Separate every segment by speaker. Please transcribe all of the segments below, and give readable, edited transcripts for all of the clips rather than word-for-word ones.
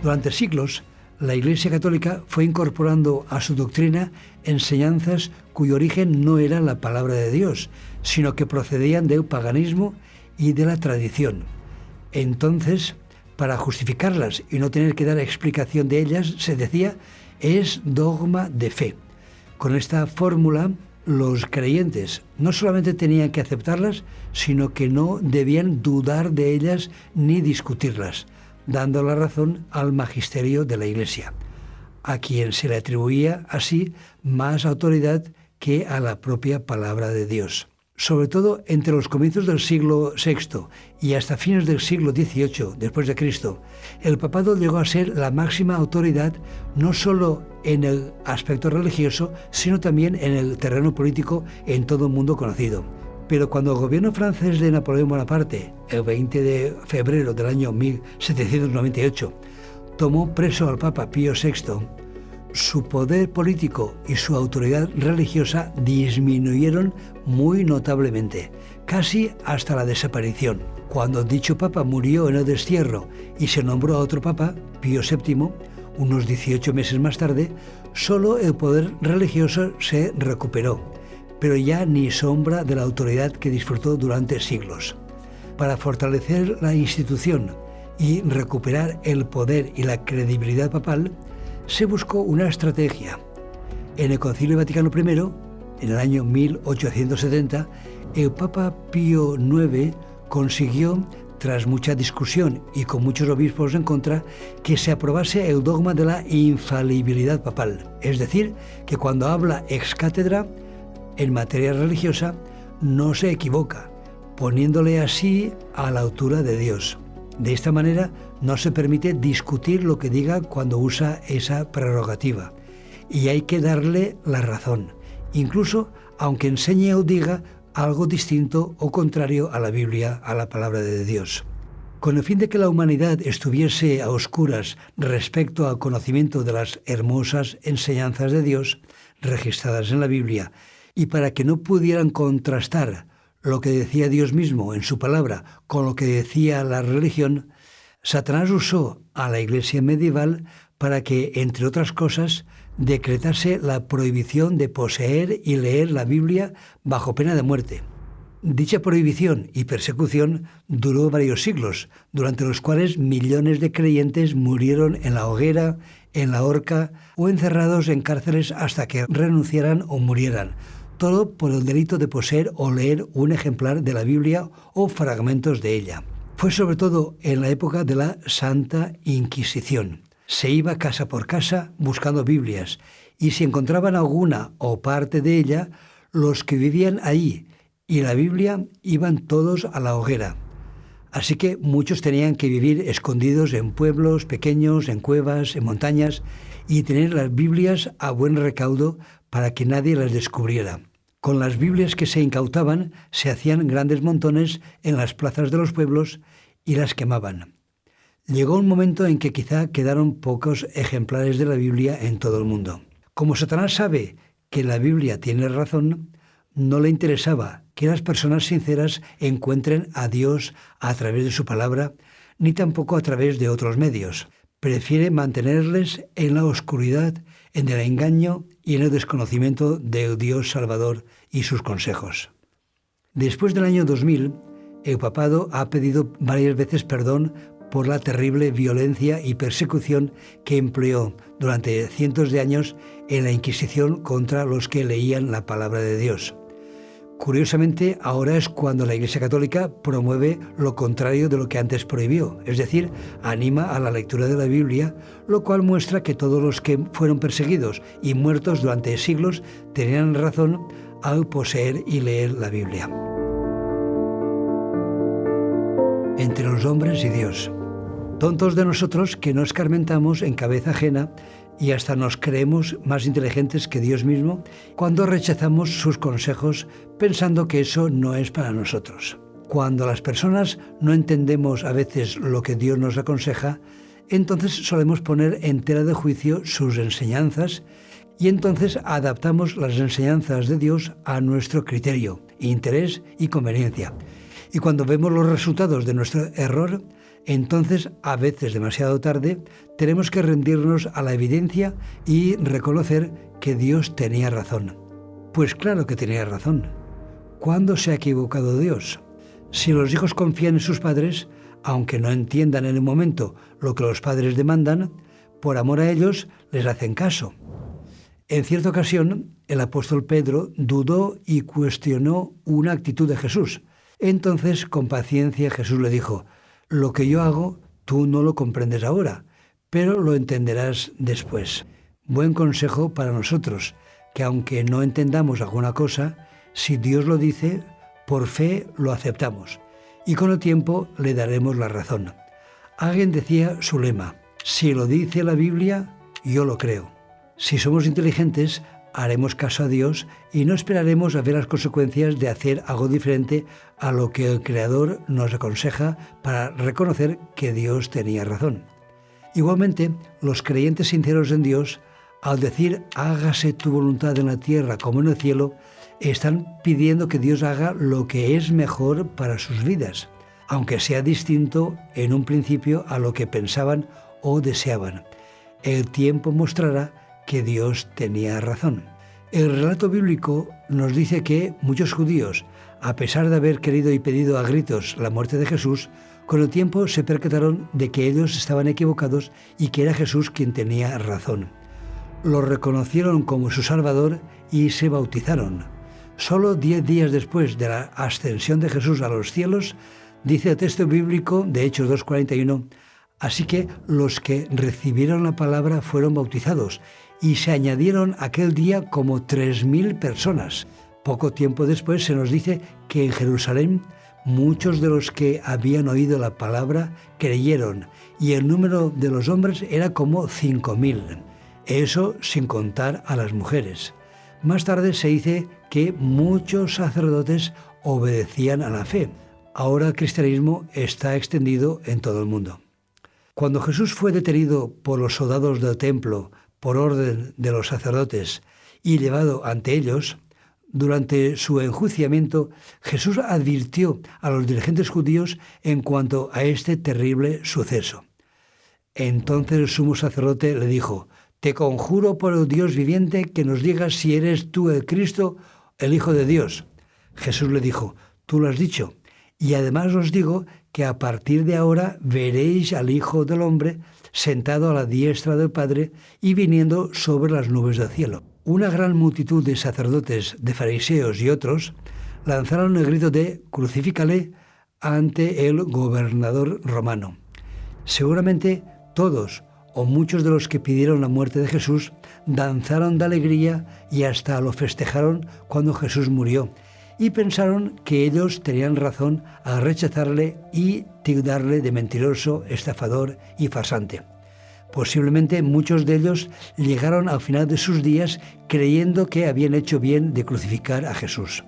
Speaker 1: Durante siglos, la Iglesia Católica fue incorporando a su doctrina enseñanzas cuyo origen no era la palabra de Dios, sino que procedían del paganismo y de la tradición. Entonces, para justificarlas y no tener que dar explicación de ellas, se decía, es dogma de fe. Con esta fórmula, los creyentes no solamente tenían que aceptarlas, sino que no debían dudar de ellas ni discutirlas, dando la razón al magisterio de la Iglesia, a quien se le atribuía así más autoridad que a la propia palabra de Dios. Sobre todo entre los comienzos del siglo VI y hasta fines del siglo XVIII después de Cristo, el papado llegó a ser la máxima autoridad no solo en el aspecto religioso, sino también en el terreno político en todo el mundo conocido. Pero cuando el gobierno francés de Napoleón Bonaparte, el 20 de febrero del año 1798, tomó preso al Papa Pío VI, su poder político y su autoridad religiosa disminuyeron muy notablemente, casi hasta la desaparición. Cuando dicho papa murió en el destierro y se nombró a otro papa, Pío VII, unos 18 meses más tarde, solo el poder religioso se recuperó, pero ya ni sombra de la autoridad que disfrutó durante siglos. Para fortalecer la institución y recuperar el poder y la credibilidad papal, se buscó una estrategia. En el Concilio Vaticano I, en el año 1870, el Papa Pío IX consiguió, tras mucha discusión y con muchos obispos en contra, que se aprobase el dogma de la infalibilidad papal, es decir, que cuando habla ex cátedra en materia religiosa no se equivoca, poniéndole así a la altura de Dios. De esta manera no se permite discutir lo que diga cuando usa esa prerrogativa, y hay que darle la razón, incluso aunque enseñe o diga algo distinto o contrario a la Biblia, a la palabra de Dios. Con el fin de que la humanidad estuviese a oscuras respecto al conocimiento de las hermosas enseñanzas de Dios registradas en la Biblia, y para que no pudieran contrastar lo que decía Dios mismo en su palabra con lo que decía la religión, Satanás usó a la Iglesia medieval para que, entre otras cosas, decretase la prohibición de poseer y leer la Biblia bajo pena de muerte. Dicha prohibición y persecución duró varios siglos, durante los cuales millones de creyentes murieron en la hoguera, en la horca o encerrados en cárceles hasta que renunciaran o murieran, todo por el delito de poseer o leer un ejemplar de la Biblia o fragmentos de ella. Fue sobre todo en la época de la Santa Inquisición. Se iba casa por casa buscando Biblias, y si encontraban alguna o parte de ella, los que vivían ahí y la Biblia iban todos a la hoguera. Así que muchos tenían que vivir escondidos en pueblos pequeños, en cuevas, en montañas, y tener las Biblias a buen recaudo para que nadie las descubriera. Con las Biblias que se incautaban, se hacían grandes montones en las plazas de los pueblos y las quemaban. Llegó un momento en que quizá quedaron pocos ejemplares de la Biblia en todo el mundo. Como Satanás sabe que la Biblia tiene razón, no le interesaba que las personas sinceras encuentren a Dios a través de su palabra, ni tampoco a través de otros medios. Prefiere mantenerles en la oscuridad, en el engaño y en el desconocimiento del Dios Salvador y sus consejos. Después del año 2000, el papado ha pedido varias veces perdón por la terrible violencia y persecución que empleó durante cientos de años en la Inquisición contra los que leían la palabra de Dios. Curiosamente, ahora es cuando la Iglesia Católica promueve lo contrario de lo que antes prohibió, es decir, anima a la lectura de la Biblia, lo cual muestra que todos los que fueron perseguidos y muertos durante siglos tenían razón al poseer y leer la Biblia. Entre los hombres y Dios. Tontos de nosotros que no escarmentamos en cabeza ajena y hasta nos creemos más inteligentes que Dios mismo cuando rechazamos sus consejos pensando que eso no es para nosotros. Cuando las personas no entendemos a veces lo que Dios nos aconseja, entonces solemos poner en tela de juicio sus enseñanzas y entonces adaptamos las enseñanzas de Dios a nuestro criterio, interés y conveniencia. Y cuando vemos los resultados de nuestro error, entonces, a veces demasiado tarde, tenemos que rendirnos a la evidencia y reconocer que Dios tenía razón. Pues claro que tenía razón. ¿Cuándo se ha equivocado Dios? Si los hijos confían en sus padres, aunque no entiendan en el momento lo que los padres demandan, por amor a ellos les hacen caso. En cierta ocasión, el apóstol Pedro dudó y cuestionó una actitud de Jesús. Entonces, con paciencia, Jesús le dijo: lo que yo hago, tú no lo comprendes ahora, pero lo entenderás después. Buen consejo para nosotros, que aunque no entendamos alguna cosa, si Dios lo dice, por fe lo aceptamos, y con el tiempo le daremos la razón. Alguien decía su lema: si lo dice la Biblia, yo lo creo. Si somos inteligentes, haremos caso a Dios y no esperaremos a ver las consecuencias de hacer algo diferente a lo que el Creador nos aconseja para reconocer que Dios tenía razón. Igualmente, los creyentes sinceros en Dios, al decir hágase tu voluntad en la tierra como en el cielo, están pidiendo que Dios haga lo que es mejor para sus vidas, aunque sea distinto en un principio a lo que pensaban o deseaban. El tiempo mostrará que Dios tenía razón. El relato bíblico nos dice que muchos judíos, a pesar de haber querido y pedido a gritos la muerte de Jesús, con el tiempo se percataron de que ellos estaban equivocados y que era Jesús quien tenía razón. Lo reconocieron como su Salvador y se bautizaron. Solo 10 días después de la ascensión de Jesús a los cielos, dice el texto bíblico de Hechos 2:41, así que los que recibieron la palabra fueron bautizados, y se añadieron aquel día como 3,000 personas. Poco tiempo después se nos dice que en Jerusalén muchos de los que habían oído la palabra creyeron, y el número de los hombres era como 5,000. Eso sin contar a las mujeres. Más tarde se dice que muchos sacerdotes obedecían a la fe. Ahora el cristianismo está extendido en todo el mundo. Cuando Jesús fue detenido por los soldados del templo por orden de los sacerdotes y llevado ante ellos, durante su enjuiciamiento, Jesús advirtió a los dirigentes judíos en cuanto a este terrible suceso. Entonces el sumo sacerdote le dijo: te conjuro por el Dios viviente que nos digas si eres tú el Cristo, el Hijo de Dios. Jesús le dijo: tú lo has dicho, y además os digo que a partir de ahora veréis al Hijo del Hombre sentado a la diestra del Padre y viniendo sobre las nubes del cielo. Una gran multitud de sacerdotes, de fariseos y otros lanzaron el grito de «crucifícale» ante el gobernador romano. Seguramente todos o muchos de los que pidieron la muerte de Jesús danzaron de alegría y hasta lo festejaron cuando Jesús murió, y pensaron que ellos tenían razón al rechazarle y tildarle de mentiroso, estafador y farsante. Posiblemente muchos de ellos llegaron al final de sus días creyendo que habían hecho bien de crucificar a Jesús.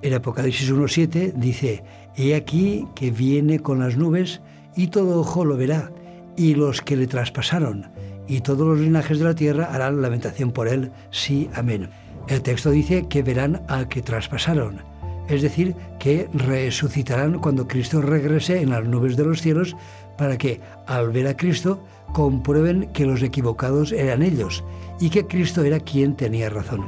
Speaker 1: En Apocalipsis 1:7 dice: «He aquí que viene con las nubes, y todo ojo lo verá, y los que le traspasaron, y todos los linajes de la tierra harán lamentación por él. Sí, amén». El texto dice que verán al que traspasaron, es decir, que resucitarán cuando Cristo regrese en las nubes de los cielos, para que, al ver a Cristo, comprueben que los equivocados eran ellos y que Cristo era quien tenía razón.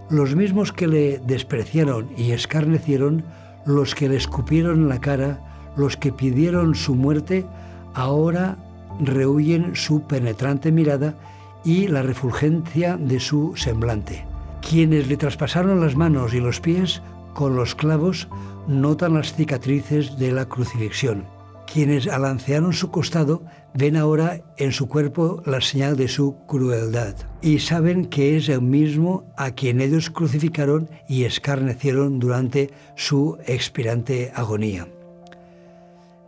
Speaker 1: Los mismos que le despreciaron y escarnecieron, los que le escupieron en la cara, los que pidieron su muerte, ahora rehuyen su penetrante mirada y la refulgencia de su semblante. Quienes le traspasaron las manos y los pies con los clavos notan las cicatrices de la crucifixión. Quienes alancearon su costado ven ahora en su cuerpo la señal de su crueldad y saben que es el mismo a quien ellos crucificaron y escarnecieron durante su expirante agonía.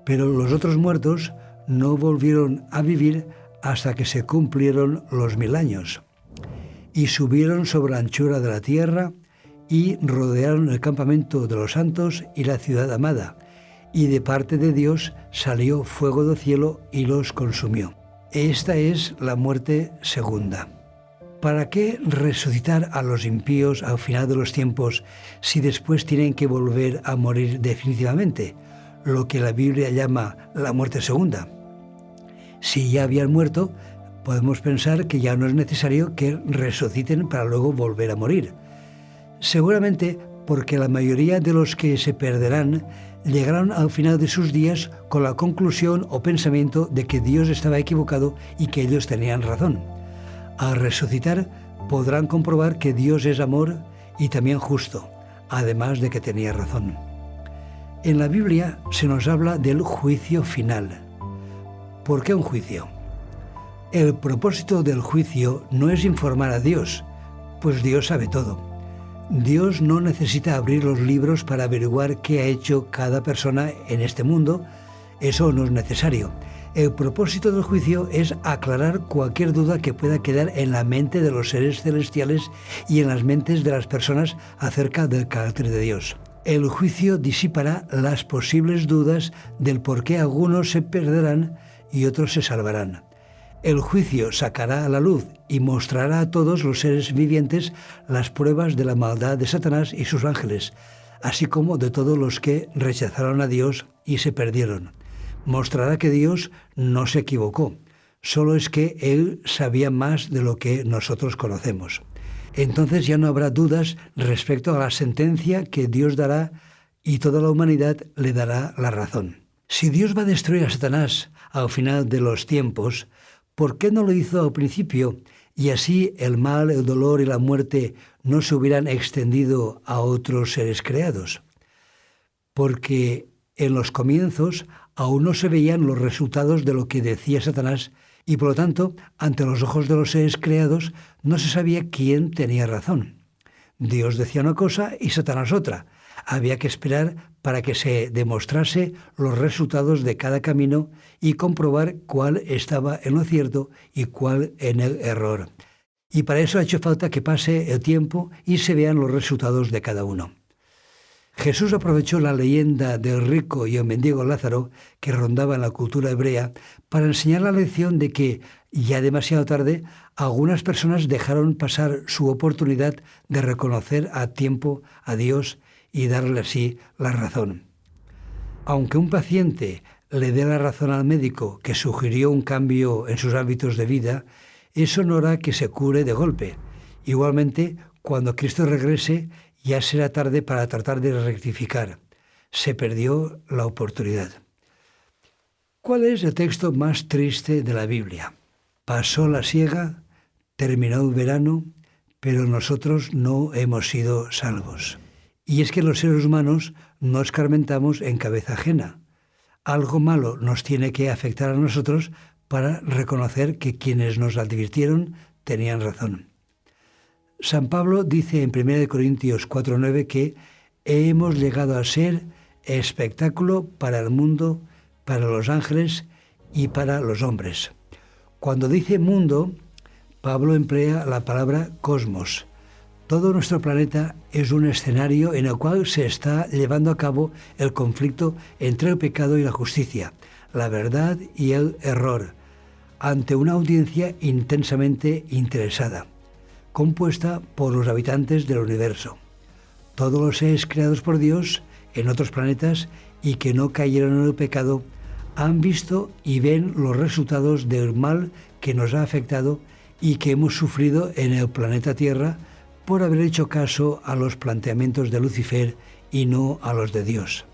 Speaker 1: Pero los otros muertos no volvieron a vivir hasta que se cumplieron los 1000 años. Y subieron sobre la anchura de la tierra y rodearon el campamento de los santos y la ciudad amada. Y de parte de Dios salió fuego del cielo y los consumió. Esta es la muerte segunda. ¿Para qué resucitar a los impíos al final de los tiempos si después tienen que volver a morir definitivamente? Lo que la Biblia llama la muerte segunda. Si ya habían muerto, podemos pensar que ya no es necesario que resuciten para luego volver a morir. Seguramente porque la mayoría de los que se perderán llegaron al final de sus días con la conclusión o pensamiento de que Dios estaba equivocado y que ellos tenían razón. Al resucitar podrán comprobar que Dios es amor y también justo, además de que tenía razón. En la Biblia se nos habla del juicio final. ¿Por qué un juicio? El propósito del juicio no es informar a Dios, pues Dios sabe todo. Dios no necesita abrir los libros para averiguar qué ha hecho cada persona en este mundo. Eso no es necesario. El propósito del juicio es aclarar cualquier duda que pueda quedar en la mente de los seres celestiales y en las mentes de las personas acerca del carácter de Dios. El juicio disipará las posibles dudas del por qué algunos se perderán y otros se salvarán. El juicio sacará a la luz y mostrará a todos los seres vivientes las pruebas de la maldad de Satanás y sus ángeles, así como de todos los que rechazaron a Dios y se perdieron. Mostrará que Dios no se equivocó, solo es que Él sabía más de lo que nosotros conocemos. Entonces ya no habrá dudas respecto a la sentencia que Dios dará y toda la humanidad le dará la razón. Si Dios va a destruir a Satanás al final de los tiempos, ¿por qué no lo hizo al principio y así el mal, el dolor y la muerte no se hubieran extendido a otros seres creados? Porque en los comienzos aún no se veían los resultados de lo que decía Satanás y por lo tanto, ante los ojos de los seres creados, no se sabía quién tenía razón. Dios decía una cosa y Satanás otra. Había que esperar para que se demostrase los resultados de cada camino y comprobar cuál estaba en lo cierto y cuál en el error. Y para eso ha hecho falta que pase el tiempo y se vean los resultados de cada uno. Jesús aprovechó la leyenda del rico y el mendigo Lázaro que rondaba en la cultura hebrea para enseñar la lección de que, ya demasiado tarde, algunas personas dejaron pasar su oportunidad de reconocer a tiempo a Dios y darle así la razón. Aunque un paciente le dé la razón al médico que sugirió un cambio en sus hábitos de vida, eso no hará que se cure de golpe. Igualmente, cuando Cristo regrese, ya será tarde para tratar de rectificar. Se perdió la oportunidad. ¿Cuál es el texto más triste de la Biblia? Pasó la siega, terminó el verano, pero nosotros no hemos sido salvos. Y es que los seres humanos no escarmentamos en cabeza ajena. Algo malo nos tiene que afectar a nosotros para reconocer que quienes nos advirtieron tenían razón. San Pablo dice en 1 Corintios 4:9 que hemos llegado a ser espectáculo para el mundo, para los ángeles y para los hombres. Cuando dice mundo, Pablo emplea la palabra cosmos. Todo nuestro planeta es un escenario en el cual se está llevando a cabo el conflicto entre el pecado y la justicia, la verdad y el error, ante una audiencia intensamente interesada, compuesta por los habitantes del universo. Todos los seres creados por Dios en otros planetas y que no cayeron en el pecado han visto y ven los resultados del mal que nos ha afectado y que hemos sufrido en el planeta Tierra por haber hecho caso a los planteamientos de Lucifer y no a los de Dios.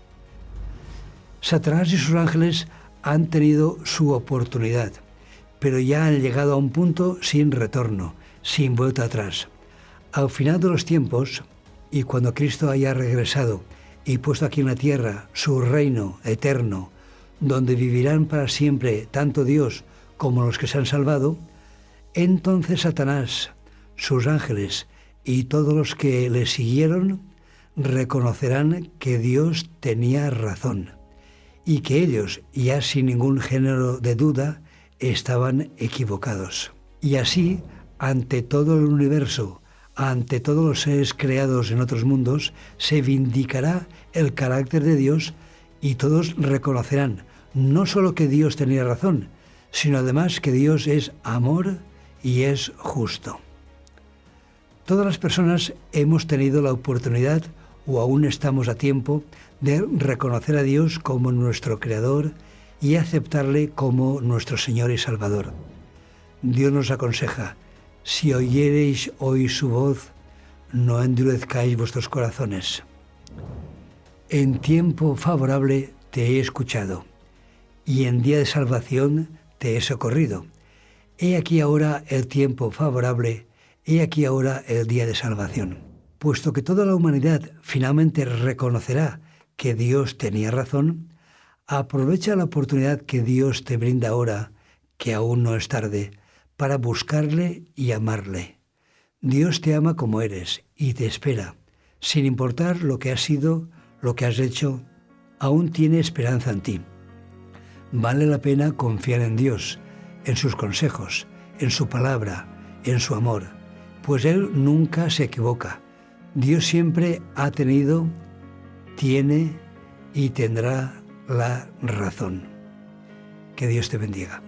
Speaker 1: Satanás y sus ángeles han tenido su oportunidad, pero ya han llegado a un punto sin retorno, sin vuelta atrás. Al final de los tiempos, y cuando Cristo haya regresado y puesto aquí en la tierra su reino eterno, donde vivirán para siempre tanto Dios como los que se han salvado, entonces Satanás, sus ángeles y todos los que le siguieron reconocerán que Dios tenía razón y que ellos, ya sin ningún género de duda, estaban equivocados. Y así, ante todo el universo, ante todos los seres creados en otros mundos, se vindicará el carácter de Dios y todos reconocerán no solo que Dios tenía razón, sino además que Dios es amor y es justo. Todas las personas hemos tenido la oportunidad, o aún estamos a tiempo, de reconocer a Dios como nuestro Creador y aceptarle como nuestro Señor y Salvador. Dios nos aconseja: si oyereis hoy su voz, no endurezcáis vuestros corazones. En tiempo favorable te he escuchado, y en día de salvación te he socorrido. He aquí ahora el tiempo favorable, he aquí ahora el día de salvación. Puesto que toda la humanidad finalmente reconocerá que Dios tenía razón, aprovecha la oportunidad que Dios te brinda ahora, que aún no es tarde, para buscarle y amarle. Dios te ama como eres y te espera. Sin importar lo que has sido, lo que has hecho, aún tiene esperanza en ti. Vale la pena confiar en Dios, en sus consejos, en su palabra, en su amor, pues Él nunca se equivoca. Dios siempre ha tenido, tiene y tendrá la razón. Que Dios te bendiga.